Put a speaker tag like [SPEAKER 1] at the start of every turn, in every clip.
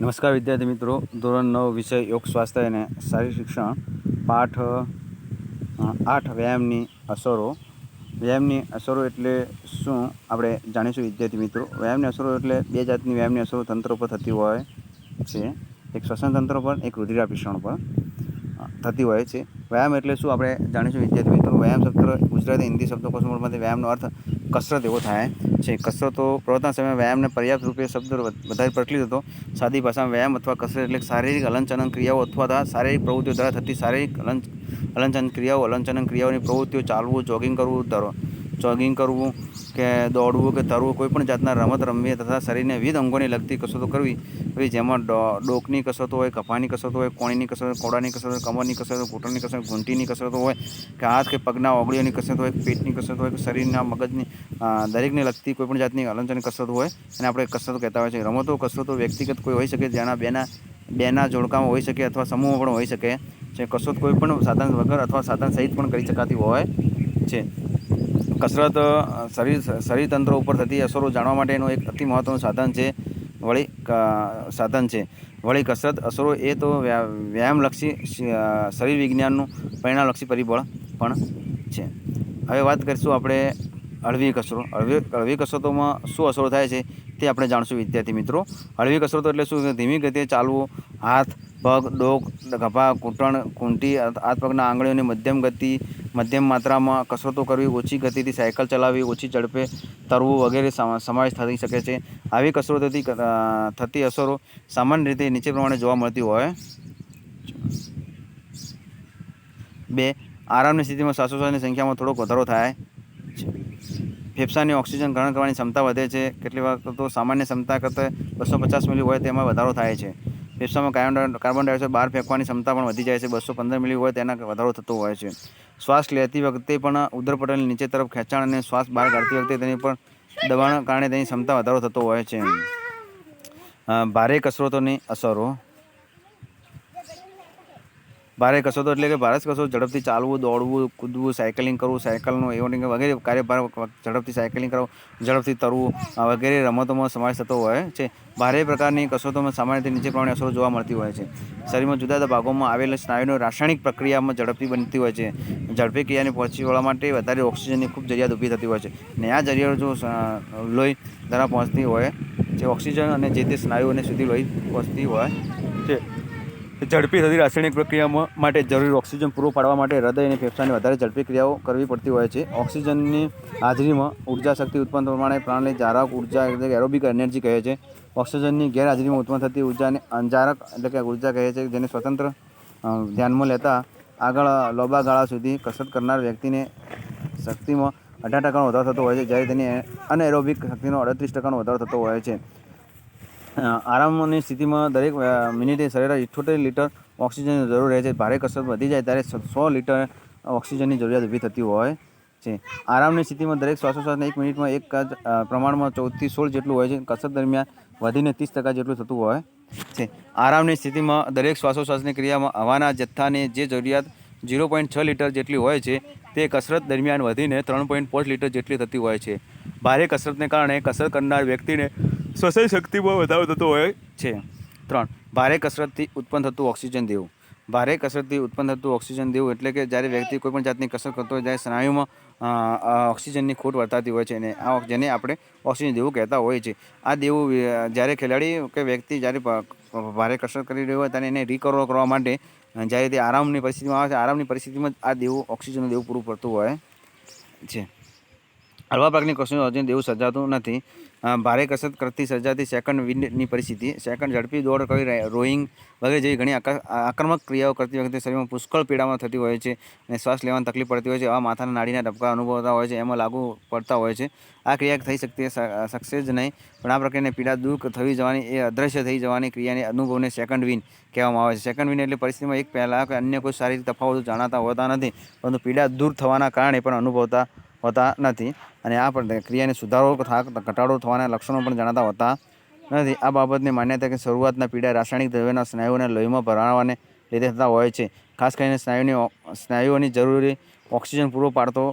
[SPEAKER 1] નમસ્કાર વિદ્યાર્થી મિત્રો, ધોરણ 9 વિષય યોગ સ્વાસ્થ્ય અને શારીરિક શિક્ષણ પાઠ 8 વ્યાયામની અસરો. વ્યાયામની અસરો એટલે શું આપણે જાણીશું વિદ્યાર્થી મિત્રો. વ્યાયામની અસરો એટલે બે જાતની વ્યાયામની અસરો તંત્ર પર થતી હોય છે. એક શ્વસન તંત્ર પર, એક રુધિરાભિસરણ પર થતી હોય છે. વ્યાયામ એટલે શું આપણે જાણીશું વિદ્યાર્થી મિત્રો. વ્યાયામ શબ્દ ગુજરાતી હિન્દી શબ્દકોશમાંથી વ્યાયામનો અર્થ કસરત એવો થાય છે. કસરતો પ્રવર્તન સમયે વ્યાયામને પર્યાપ્ત રૂપે શબ્દ વધારે પ્રચલિત હતો. સાદી ભાષામાં વ્યાયામ અથવા કસરત એટલે શારીરિક હલનચલન ક્રિયાઓ અથવા શારીરિક પ્રવૃત્તિઓ દ્વારા થતી શારીરિક હલનચલન ક્રિયાઓની પ્રવૃત્તિઓ. ચાલવું, જોગિંગ કરવું કે દોડવું કે તરવું, કોઈપણ જાતના રમત રમવી તથા શરીરને વિવિધ અંગોને લગતી કસરતો કરવી, જેમાં ડોકની કસરતો હોય, કપાની કસરતો હોય, કોણીની કસરત, કોડાની કસરત, કમરની કસરત, ઘૂંટણની કસરત, ઘૂંટીની કસરતો હોય કે હાથ કે પગના ઓગળીઓની કસરત હોય, પેટની કસરત હોય કે શરીરના મગજની દરેકને લગતી કોઈપણ જાતની હલનચલન કસરત હોય અને આપણે કસરતો કહેતા હોય છે. રમતો કસરતો વ્યક્તિગત કોઈ હોઈ શકે, જેના બેના જોડકામાં હોઈ શકે અથવા સમૂહમાં પણ હોઈ શકે છે. કસરત કોઈ પણ સાધન વગર અથવા સાધન સહિત પણ કરી શકાતી હોય છે. કસરત શરીર તંત્ર ઉપર થતી અસરો જાણવા માટેનું એક અતિ મહત્વનું સાધન છે. વળી કસરત અસરો એ તો વ્યાયામલક્ષી શરીર વિજ્ઞાનનું પરિણામલક્ષી પરિબળ પણ છે. હવે વાત કરીશું આપણે હળવી કસરતો. હળવી કસરતોમાં શું અસરો થાય છે તે આપણે જાણશું વિદ્યાર્થી મિત્રો. હળવી કસરતો એટલે શું? ધીમી ગતિએ ચાલવું, હાથ, પગ, ડોક, ખભા, ઘૂંટણ, ઘૂંટી, હાથ પગના આંગળીઓની મધ્યમ માત્રામાં કસરતો કરવી, ઓછી ગતિથી સાયકલ ચલાવવી, ઓછી ઝડપે તરવું વગેરે સમાવેશ થઈ શકે છે. આવી કસરતોથી થતી અસરો સામાન્ય રીતે નીચે પ્રમાણે જોવા મળતી હોય. 2. આરામની સ્થિતિમાં શ્વાસોચ્છ્વાસની સંખ્યામાં થોડોક વધારો થાય છે. ફેફસાની ઓક્સિજન ગ્રહણ કરવાની ક્ષમતા વધે છે. કેટલીક વખત તો સામાન્ય ક્ષમતા કરતાં 250 મિલી હોય તેમાં વધારો થાય છે. ફેફસામાં કાર્બન ડાયોક્સાઇડ બહાર ફેંકવાની ક્ષમતા પણ વધી જાય છે. 215 મિલી હોય તેના વધારો થતો હોય છે. શ્વાસ લેતી વખતે પણ ઉદરપટલની નીચે તરફ ખેંચાણ અને શ્વાસ બહાર કાઢતી વખતે તેની પર દબાણના કારણે તેની ક્ષમતા વધારો થતો હોય છે. ભારે કસરતોની અસરો. ભારે કસરતો એટલે કે ભારે કસરતો ઝડપથી ચાલવું, દોડવું, કૂદવું, સાયકલિંગ કરવું, સાયકલનું એવોર્ડિંગ વગેરે કાર્યભાર ઝડપથી સાયકલિંગ કરવું, ઝડપથી તરવું વગેરે રમતોમાં સમાવેશ થતો હોય છે. ભારે પ્રકારની કસરતોમાં સામાન્ય રીતે નીચે પ્રમાણે અસરો જોવા મળતી હોય છે. શરીરમાં જુદા જુદા ભાગોમાં આવેલા સ્નાયુની રાસાયણિક પ્રક્રિયામાં ઝડપી બનતી હોય છે. ઝડપી ક્રિયાને પહોંચી વળવા માટે વધારે ઓક્સિજનની ખૂબ જરૂરિયાત ઊભી થતી હોય છે. અને આ જરૂરિયાત જો લોહી દ્વારા પહોંચતી હોય છે, ઓક્સિજન અને જે તે સ્નાયુઓને સુધી લોહી પહોંચતી હોય છે. ઝડપી થતી રાસાયણિક પ્રક્રિયા માટે જરૂરી ઓક્સિજન પૂરો પાડવા માટે હૃદય અને ફેફસાની વધારે ઝડપી ક્રિયાઓ કરવી પડતી હોય છે. ઓક્સિજનની હાજરીમાં ઉર્જા શક્તિ ઉત્પન્ન પ્રમાણે પ્રાણની જાળવક ઉર્જા એટલે એરોબિક એનર્જી કહે છે. ઓક્સિજનની ગેરહાજરીમાં ઉત્પન્ન થતી ઉર્જાને અંજારક એટલે કે ઉર્જા કહે છે, જેને સ્વતંત્ર ધ્યાનમાં લેતા આગળ લાંબા ગાળા સુધી કસરત કરનાર વ્યક્તિને શક્તિમાં 18% વધારો થતો હોય છે, જ્યારે તેની અનએરોબિક શક્તિનો 38% વધારો થતો હોય છે. આરામની સ્થિતિમાં દરેક મિનિટે સરેરાશ 78 લીટર ઓક્સિજનની જરૂર રહે છે. ભારે કસરત વધી જાય ત્યારે 100 લીટર ઓક્સિજનની જરૂરિયાત ઊભી થતી હોય છે. આરામની સ્થિતિમાં દરેક શ્વાસોચ્છ્વાસને 1 મિનિટમાં એક પ્રમાણમાં 14 થી 16 જેટલું હોય છે. કસરત દરમિયાન વધીને 30% જેટલું થતું હોય છે. આરામની સ્થિતિમાં દરેક શ્વાસોચ્છ્વાસની ક્રિયામાં હવાના જથ્થાની જે જરૂરિયાત 0.6 લીટર જેટલી હોય છે, તે કસરત દરમિયાન વધીને 3.5 લીટર જેટલી થતી હોય છે. ભારે કસરતને કારણે કસરત કરનાર વ્યક્તિને શ્વસન શક્તિમાં વધારો થતો હોય છે. 3. ભારે કસરતથી ઉત્પન્ન થતું ઓક્સિજન દેવું. ભારે કસરતથી ઉત્પન્ન થતું ઓક્સિજન દેવું એટલે કે જ્યારે વ્યક્તિ કોઈપણ જાતની કસરત કરતો હોય ત્યારે સ્નાયુમાં ઓક્સિજનની ખોટ વર્તાતી હોય છે, અને જેને આપણે ઓક્સિજન દેવું કહેતા હોઈએ છીએ. આ દેવું જ્યારે ખેલાડી કે વ્યક્તિ જ્યારે ભારે કસરત કરી રહ્યો હોય ત્યારે એને રિકવર કરવા માટે જ્યારે તે આરામની પરિસ્થિતિમાં આવે છે, આરામની પરિસ્થિતિમાં આ દેવું ઓક્સિજનનું દેવું પૂરું પડતું હોય છે. હળવા પાકની કસરતનું ઓક્સિજન દેવું સર્જાતું નથી. ભારે કસરત કરતી સર્જાતી સેકન્ડ વિન્ડની પરિસ્થિતિ. સેકન્ડ ઝડપી દોડ કરી રોઈંગ વગેરે જેવી ઘણી આક્રમક ક્રિયાઓ કરતી વખતે શરીરમાં પુષ્કળ પીડામાં થતી હોય છે અને શ્વાસ લેવાની તકલીફ પડતી હોય છે. આવા માથાના નાડીના ધબકારા અનુભવતા હોય છે, એમાં લાગુ પડતા હોય છે. આ ક્રિયા થઈ શકશે જ નહીં, પણ આ પ્રકારની પીડા દૂર થઈ જવાની એ અદૃશ્ય થઈ જવાની ક્રિયાને અનુભવને સેકન્ડ વિન કહેવામાં આવે છે. સેકન્ડ વિન એટલે પરિસ્થિતિમાં એક પહેલાં કે અન્ય કોઈ શારીરિક તફાવતો જાણતા હોતા નથી, પરંતુ પીડા દૂર થવાના કારણે પણ અનુભવતા હોતા નથી, અને આ પણ ક્રિયાને સુધારો ઘટાડો થવાના લક્ષણો પણ જણાતા હોતા નથી. આ બાબતની માન્યતા કે શરૂઆતના પીડા રાસાયણિક દ્રવ્યના સ્નાયુઓને લોહીમાં ભરાવાને લીધે થતા હોય છે. ખાસ કરીને સ્નાયુઓની જરૂરી ઓક્સિજન પૂરો પાડતો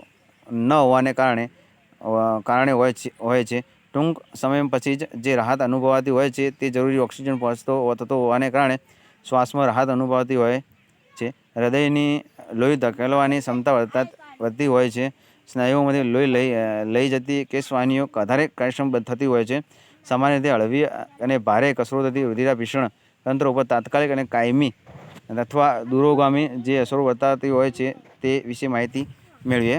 [SPEAKER 1] ન હોવાને કારણે હોય છે. ટૂંક સમય પછી જ જે રાહત અનુભવાતી હોય છે તે જરૂરી ઓક્સિજન થતો હોવાને કારણે શ્વાસમાં રાહત અનુભવાતી હોય છે. હૃદયની લોહી ધકેલવાની ક્ષમતા વધતી હોય છે. સ્નાયુઓમાંથી લોહી લઈ જતી કેશવાહિનીઓ વધારે કાર્યક્ષમ થતી હોય છે. સામાન્ય રીતે હળવી અને ભારે કસરતોથી રુધિરાભિસરણ તંત્ર ઉપર તાત્કાલિક અને કાયમી અથવા દૂરોગામી જે અસરો બતાવતી હોય છે તે વિશે માહિતી મેળવીએ.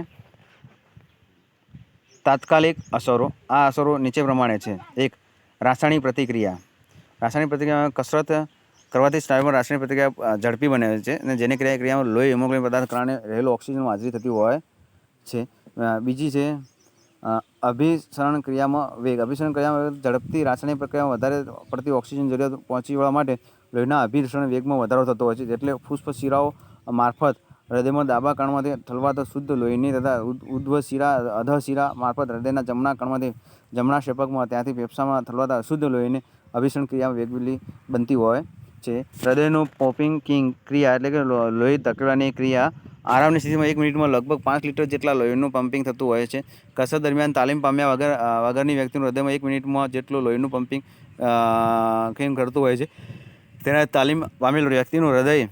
[SPEAKER 1] તાત્કાલિક અસરો. આ અસરો નીચે પ્રમાણે છે. 1. રાસાયણિક પ્રતિક્રિયા. રાસાયણિક પ્રતિક્રિયામાં કસરત કરવાથી સ્નાયુમાં રાસાયણિક પ્રતિક્રિયા ઝડપી બને છે અને જેની ક્રિયામાં લોહી હિમોગ્લોબિન પદાર્થ કારણે રહેલો ઓક્સિજન હાજરી થતી હોય છે. બીજી છે અભિસરણ ક્રિયામાં વેગ. અભિસરણ ક્રિયામાં ઝડપથી રાસાયણિક પ્રક્રિયામાં વધારે પડતી ઓક્સિજન જરૂરિયાત પહોંચી વળવા માટે લોહીના અભિસરણ વેગમાં વધારો થતો હોય છે. એટલે ફૂસ્ફસ શિરાઓ મારફત હૃદયમાં ડાબા કણમાંથી ઠલવાતા શુદ્ધ લોહીની તથા ઉર્ધ્વ શિરા અધઃ શિરા મારફત હૃદયના જમણા કણમાંથી જમણા ક્ષેપકમાં ત્યાંથી ફેફસામાં ઠલવાતા અશુદ્ધ લોહીની અભિસરણ ક્રિયા વેગવલી બનતી હોય છે. હૃદયનું પમ્પિંગ ક્રિયા એટલે કે લોહી ધકેલવાની ક્રિયા આરામની સ્થિતિમાં 1 મિનિટમાં લગભગ 5 લીટર જેટલા લોહીનું પમ્પિંગ થતું હોય છે. કસરત દરમિયાન તાલીમ પામ્યા વગરની વ્યક્તિનું હૃદયમાં 1 મિનિટમાં જેટલું લોહીનું પમ્પિંગ કરતું હોય છે તેના તાલીમ પામેલ વ્યક્તિનું હૃદય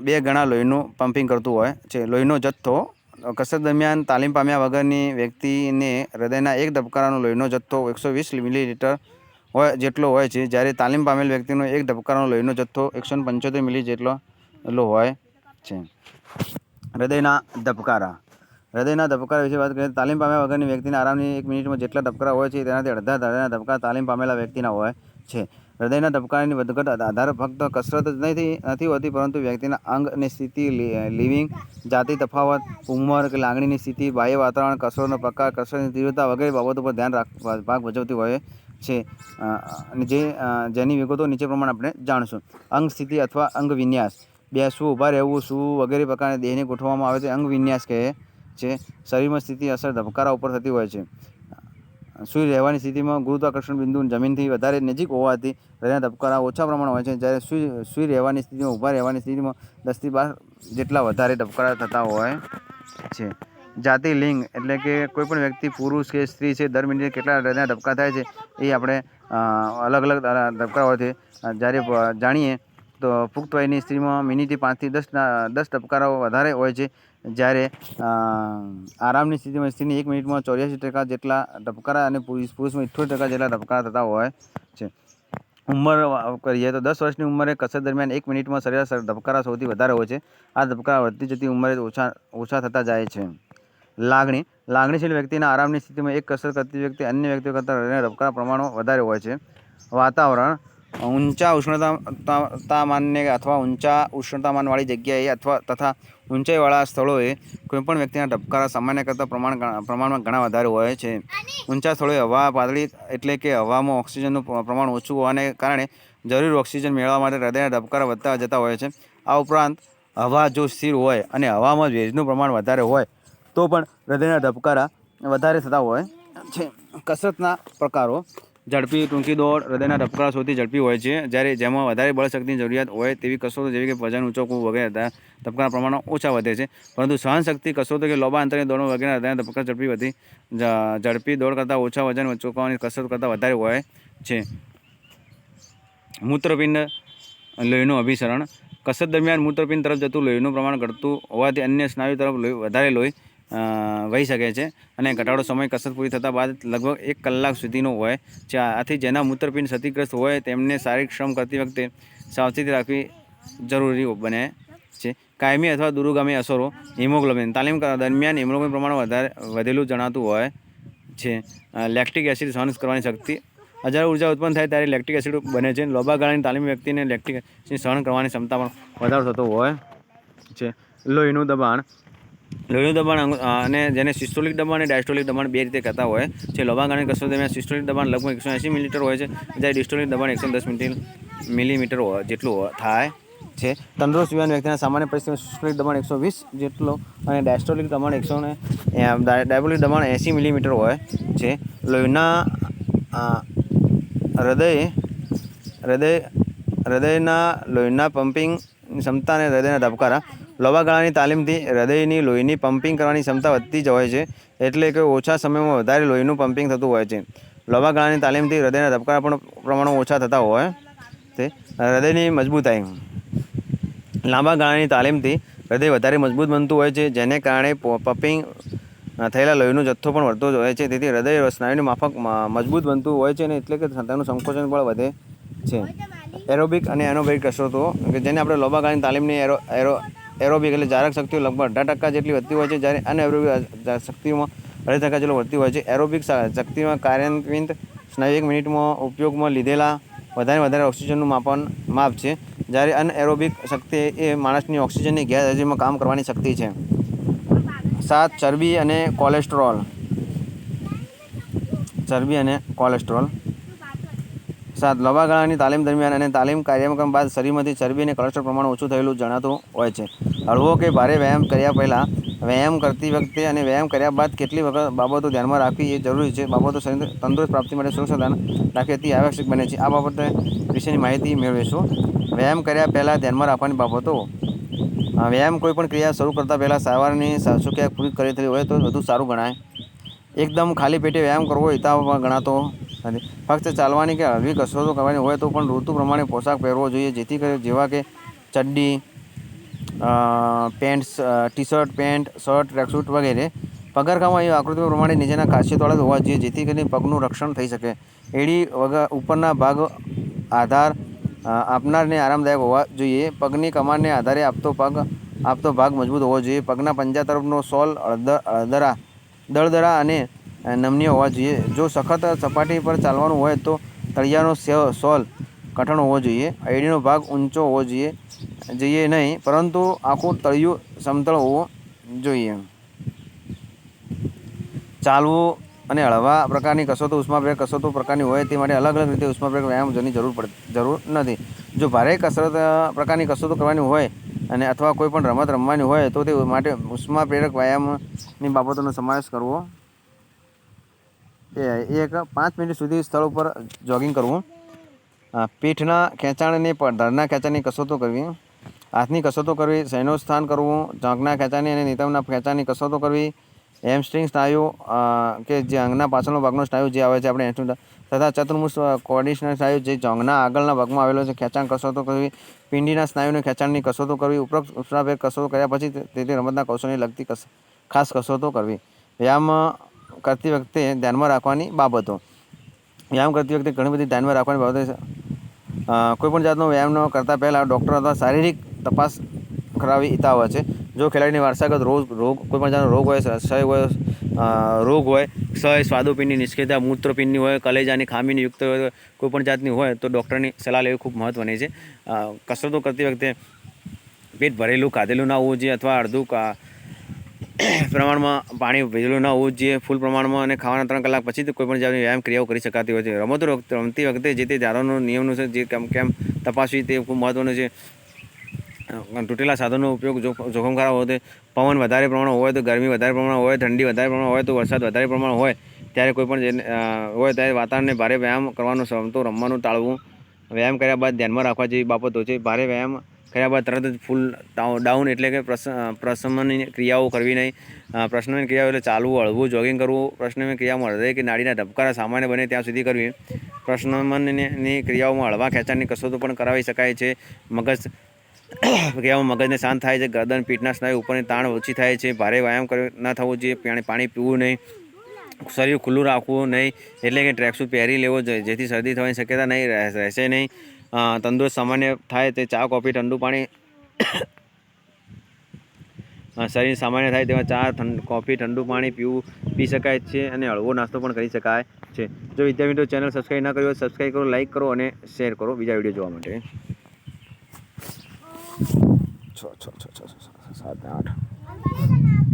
[SPEAKER 1] બે ગણા લોહીનું પમ્પિંગ કરતું હોય છે. લોહીનો જથ્થો. કસરત દરમિયાન તાલીમ પામ્યા વગરની વ્યક્તિને હૃદયના એક ધબકારાનો લોહીનો જથ્થો 120 મિલીલીટર જેટલો હોય છે, જ્યારે તાલીમ પામેલ વ્યક્તિનો એક ધબકારાનો લોહીનો જથ્થો 175 મિલી જેટલો હોય છે. હૃદયના ધબકારા. હૃદયના ધબકારા વિશે વાત કરીએ તો તાલીમ પામ્યા વગરની વ્યક્તિના આરામની 1 મિનિટમાં જેટલા ધબકારા હોય છે તેનાથી અડધા હૃદયના ધબકારા તાલીમ પામેલા વ્યક્તિના હોય છે. હૃદયના ધબકારાની વધઘટ આધાર ફક્ત કસરત જ નથી હોતી, પરંતુ વ્યક્તિના અંગની સ્થિતિ, લિવિંગ, જાતિ તફાવત, ઉંમર કે લાગણીની સ્થિતિ, બાહ્ય વાતાવરણ, કસરતનો પ્રકાર, કસરતની તીવ્રતા વગેરે બાબતો પર ભાગ ભજવતી હોય છે. જેની વિગતો નીચે પ્રમાણે આપણે જાણશું. અંગ સ્થિતિ અથવા અંગ વિન્યાસ. બેસવું, ઊભા રહેવું, સૂવું વગેરે પ્રકારે દેહને ગોઠવવામાં આવે છે અંગ વિન્યાસ કહે છે. શરીરમાં સ્થિતિ અસર ધબકારા ઉપર થતી હોય છે. સૂઈ રહેવાની સ્થિતિમાં ગુરુત્વાકર્ષણ બિંદુ જમીનથી વધારે નજીક હોવાથી હૃદયના ધબકારા ઓછા પ્રમાણમાં હોય છે, જ્યારે સૂઈ રહેવાની સ્થિતિમાં ઊભા રહેવાની સ્થિતિમાં 10 થી 12 જેટલા વધારે ધબકારા થતા હોય છે. જાતિ, લિંગ એટલે કે કોઈપણ વ્યક્તિ પુરુષ કે સ્ત્રી છે દર મિનિટે કેટલા હૃદયના ધબકારા થાય છે એ આપણે અલગ અલગ ધબકારા હોય છે. જ્યારે જાણીએ તો પુખ્ત વયની સ્ત્રીમાં મિનિટે 5 થી 10 ધબકારાઓ વધારે હોય છે, જ્યારે આરામની સ્થિતિમાં સ્ત્રીની 1 મિનિટમાં 84% જેટલા ધબકારા અને પુરુષમાં 78% જેટલા ધબકારા થતા હોય છે. ઉંમર કરીએ તો 10 વર્ષની ઉંમરે કસરત દરમિયાન 1 મિનિટમાં સરેરાશ ધબકારા સૌથી વધારે હોય છે. આ ધબકારા વધતી જતી ઉંમરે ઓછા થતા જાય છે. લાગણી. લાગણીશીલ વ્યક્તિના આરામની સ્થિતિમાં એક કસરત કરતી વ્યક્તિ અન્ય વ્યક્તિઓ કરતાં હૃદયના ધબકારા પ્રમાણો વધારે હોય છે. વાતાવરણ. ઊંચા ઉષ્ણતામાનને અથવા ઊંચા ઉષ્ણતામાનવાળી જગ્યાએ તથા ઊંચાઈવાળા સ્થળોએ કોઈપણ વ્યક્તિના ધબકારા સામાન્ય કરતાં પ્રમાણમાં ઘણા વધારે હોય છે. ઊંચા સ્થળોએ હવા પાતળી એટલે કે હવામાં ઓક્સિજનનું પ્રમાણ ઓછું હોવાને કારણે જરૂરી ઓક્સિજન મેળવવા માટે હૃદયના ધબકારા વધતા જતા હોય છે. આ ઉપરાંત હવા જો સ્થિર હોય અને હવામાં ભેજનું પ્રમાણ વધારે હોય તો પણ હૃદયના ધબકારા વધારે થતા હોય છે. કસરતના પ્રકારો. ઝડપી, ટૂંકી દોડ. હૃદયના ધબકારા સૌથી ઝડપી હોય છે, જ્યારે જેમાં વધારે બળશક્તિની જરૂરિયાત હોય તેવી કસરતો જેવી કે વજન ઉંચકવું વગેરે ધબકારા પ્રમાણો ઓછા વધે છે. પરંતુ સહનશક્તિ કસરતો કે લાંબા અંતરની દોડો વગેરે હૃદયના ધબકારા ઝડપી દોડ કરતાં ઓછા વજન ઉંચકવાની કસરત કરતાં વધારે હોય છે. મૂત્રપિંડ લોહીનું અભિસરણ. કસરત દરમિયાન મૂત્રપિંડ તરફ જતું લોહીનું પ્રમાણ ઘટતું હોવાથી અન્ય સ્નાયુ તરફ વધારે લોહી વહી શકે છે અને ઘટાડો સમય કસરત પૂરી થતાં બાદ લગભગ 1 કલાક સુધીનો હોય છે. આથી જેના મૂત્રપિંડ ક્ષતિગ્રસ્ત હોય તેમને શારીરિક શ્રમ કરતી વખતે સાવચેતી રાખવી જરૂરી બને છે. કાયમી અથવા દૂરગામી અસરો. હિમોગ્લોબિન. તાલીમ દરમિયાન હિમોગ્લોબિન પ્રમાણ વધેલું જણાતું હોય છે. લેક્ટિક એસિડ સહન કરવાની શક્તિ. હજારો ઉર્જા ઉત્પન્ન થાય ત્યારે લેક્ટિક એસિડ બને છે. લાંબા ગાળાની તાલીમ વ્યક્તિને લેક્ટિક એસિડ સહન કરવાની ક્ષમતામાં વધારો થતો હોય છે. લોહીનું દબાણ. લોહીનું દબાણ અને જેને સિસ્ટોલિક દબાણ અને ડાયસ્ટોલિક દબાણ બે રીતે કહેતા હોય છે. લાંબા ગાળાની કસરત દરમિયાન સિસ્ટોલિક દબાણ લગભગ 180 મિલીમીટર હોય છે, જ્યારે ડિસ્ટોલિક દબાણ 110 મિલીમીટર જેટલું થાય છે. તંદુરસ્ત યુવાન વ્યક્તિના સામાન્ય પરિસ્થિતિમાં સિસ્ટોલિક દબાણ 120 જેટલો અને ડાયસ્ટોલિક દબાણ 80 મિલીમીટર હોય છે. લોહીના હૃદયના લોહીના પમ્પિંગ ક્ષમતા અને હૃદયના ધબકારા. લાંબા ગાળાની તાલીમથી હૃદયની લોહીની પમ્પિંગ કરવાની ક્ષમતા વધતી જ હોય છે, એટલે કે ઓછા સમયમાં વધારે લોહીનું પમ્પિંગ થતું હોય છે. લાંબા ગાળાની તાલીમથી હૃદયના ધબકારા પણ પ્રમાણમાં ઓછા થતા હોય છે. હૃદયની મજબૂતાઈ. લાંબા ગાળાની તાલીમથી હૃદય વધારે મજબૂત બનતું હોય છે, જેને કારણે પમ્પિંગ થયેલા લોહીનો જથ્થો પણ વધતો જ હોય છે. તેથી હૃદય સ્નાયુની માફક મજબૂત બનતું હોય છે, અને એટલે કે તેનું સંકોચન પણ વધે છે. એરોબિક અને એનોબિક કસરતો કે જેને આપણે લાંબા ગાળાની તાલીમની એરોબિક એટલે જારક શક્તિઓ લગભગ 18% જેટલી વધતી હોય છે, જ્યારે અનએરોબિક શક્તિઓમાં 2.5% જેટલી વધતી હોય છે. એરોબિક શક્તિમાં કાર્યાન્વિત સ્નાયુ 1 મિનિટમાં ઉપયોગમાં લીધેલા વધારે ઓક્સિજનનું માપ છે, જ્યારે અનએરોબિક શક્તિ એ માણસની ઓક્સિજનની ગેરહાજરીમાં કામ કરવાની શક્તિ છે. 7. ચરબી અને કોલેસ્ટ્રોલ. 7. લાંબા ગાળાની તાલીમ દરમિયાન અને તાલીમ કાર્યક્રમ બાદ શરીરમાંથી ચરબી અને કોલેસ્ટ્રોલ પ્રમાણ ઓછું થયેલું જણાતું હોય છે. હળવો કે ભારે વ્યાયામ કર્યા પહેલાં, વ્યાયામ કરતી વખતે અને વ્યાયામ કર્યા બાદ કેટલીક બાબતો ધ્યાનમાં રાખવી એ જરૂરી છે. બાબતો શરીરની તંદુરસ્ત પ્રાપ્તિ માટે સુરક્ષા ધ્યાન રાખવી અતિ આવશ્યક બને છે. આ બાબતો વિશેની માહિતી મેળવીશું. વ્યાયામ કર્યા પહેલાં ધ્યાનમાં રાખવાની બાબતો. વ્યાયામ કોઈ પણ ક્રિયા શરૂ કરતા પહેલાં સવારની શુક્રિયા પૂરી કરેલી હોય તો વધુ સારું ગણાય. એકદમ ખાલી પેટે વ્યાયામ કરવો હિતાવહ ગણાતો નથી. ફક્ત ચાલવાની કે હળવી કસરતો કરવાની હોય તો પણ ઋતુ પ્રમાણે પોશાક પહેરવો જોઈએ, જેથી જેવા કે ચડ્ડી, પેન્ટ, ટી-શર્ટ, પેન્ટ, શર્ટ, ટ્રેકસૂટ વગેરે. પગરખાંમાં એવી આકૃતિઓ પ્રમાણે નીચેના ખાસિયતવાળા હોવા જોઈએ, જેથી કરીને પગનું રક્ષણ થઈ શકે. એડી ઉપરના ભાગ આધાર આપનારને આરામદાયક હોવા જોઈએ. પગની કમાનને આધારે આપતો ભાગ મજબૂત હોવો જોઈએ. પગના પંજા તરફનો સોલ દળદરા અને નમનીય હોવા જોઈએ. જો સખત સપાટી પર ચાલવાનું હોય તો તળિયાનો સોલ કઠણ હોવો જોઈએ. એડીનો ભાગ ઊંચો હોવો જોઈએ નહીં, પરંતુ આખું તળિયું સમતળ હોવું જોઈએ. ચાલવું અને હળવા પ્રકારની કસરતો ઉષ્માપ્રેરક કસરતો પ્રકારની હોય તે માટે અલગ રીતે ઉષ્માપ્રેરક વ્યાયામની જરૂર નથી. જો ભારે પ્રકારની કસરતો કરવાની હોય અને અથવા કોઈ પણ રમત રમવાની હોય તો તે માટે ઉષ્માપ્રેરક વ્યાયામની બાબતોનો સમાવેશ કરવો. 5 મિનિટ સુધી સ્થળ ઉપર જોગિંગ કરવું. પીઠના ખેંચાણ અને ધરના ખેંચાણની કસરતો કરવી. હાથની કસરતો કરવી. શયનોત્થાન કરવું. જાંઘના ખેંચાણની અને નિતંબના ખેંચાણની કસરતો કરવી. હેમસ્ટ્રિંગ સ્નાયુ કે જે અંગના પાછળનો ભાગનો સ્નાયુ જે આવે છે આપણે તથા ચતુર્મુખ કોર્ડિનેશન સ્નાયુ જે જાંઘના આગળના ભાગમાં આવેલો છે ખેંચાણ કસરતો કરવી. પિંડીના સ્નાયુને ખેંચાણની કસરતો કરવી. ઉપરોક્ત ઉષ્માપ્રેરક કસરતો કર્યા પછી તે રમતના કૌશલ્યને લગતી ખાસ કસરતો કરવી. વ્યાયામ કરતી વખતે ધ્યાનમાં રાખવાની બાબતો. વ્યાયામ કરતી વખતે ઘણી બધી ધ્યાનમાં રાખવાની બાબતો. કોઈપણ જાતનો વ્યાયામ ન કરતા પહેલાં ડૉક્ટર અથવા શારીરિક તપાસ કરાવવી હિતાવહ છે. જો ખેલાડીને વારસાગત કોઈપણ જાતનો રોગ હોય, ક્ષય, સ્વાદુપિંડની નિષ્ક્રિયતા, મૂત્રપિંડની હોય, કલેજાની ખામીની યુક્ત હોય, કોઈપણ જાતની હોય તો ડૉક્ટરની સલાહ લેવી ખૂબ મહત્ત્વની છે. કસરતો કરતી વખતે પેટ ભરેલું ખાધેલું ના હોવું જોઈએ અથવા અડધું પ્રમાણમાં પાણી ભરેલું ના હોવું જોઈએ. ફૂલ પ્રમાણમાં અને ખાવાના 3 કલાક પછી કોઈપણ જાતની વ્યાયામ ક્રિયાઓ કરી શકાતી હોય છે. રમતો રમતી વખતે જે તે ધારાનો નિયમનું છે જે કેમ તપાસવી તે ખૂબ મહત્ત્વનું છે. તૂટેલા સાધનોનો ઉપયોગ જોખમકારક હોય. પવન વધારે પ્રમાણમાં હોય તો ગરમી વધારે પ્રમાણમાં હોય, ઠંડી વધારે પ્રમાણમાં હોય તો વરસાદ વધારે પ્રમાણમાં હોય, ત્યારે કોઈપણ હોય ત્યારે વાતાવરણને ભારે વ્યાયામ કરવાનું રમતો રમવાનું ટાળવું. વ્યાયામ કર્યા બાદ ધ્યાનમાં રાખવા જેવી બાબતો છે. ભારે વ્યાયામ કર્યા બાદ તરત જ ફૂલ ડાઉન એટલે કે પ્રશમનની ક્રિયાઓ કરવી નહીં. પ્રશમનની ક્રિયાઓ એટલે ચાલવું, હળવું, જોગિંગ કરવું. પ્રશમનની ક્રિયામાં હૃદય કે નાડીના ધબકારા સામાન્ય બને ત્યાં સુધી કરવી. પ્રશમનની ક્રિયાઓમાં હળવા ખેંચાણની કસરતો પણ કરાવી શકાય છે. ક્રિયામાં મગજને શાંત થાય છે. ગરદન, પીઠના સ્નાયુ ઉપરની તાણ ઓછી થાય છે. ભારે વ્યાયામ ન થવો જોઈએ. પાણી પીવું નહીં. શરીર ખુલ્લું રાખવું નહીં, એટલે કે ટ્રેકસૂટ પહેરી લેવો જેથી શરદી થવાની શક્યતા રહેશે નહીં. તંદુરસ્ત સામાન્ય થાય તે ચા, કોફી, ઠંડુ પાણી શરીર સામાન્ય થાય તેમાં ચા, કોફી, ઠંડુ પાણી પી શકાય છે અને હળવો નાસ્તો પણ કરી શકાય છે. જો વિદ્યાર્થી મિત્રો ચેનલ સબસ્ક્રાઈબ ના કરી હોય સબસ્ક્રાઈબ કરો, લાઈક કરો અને શેર કરો બીજા વિડીયો જોવા માટે. 6 7 8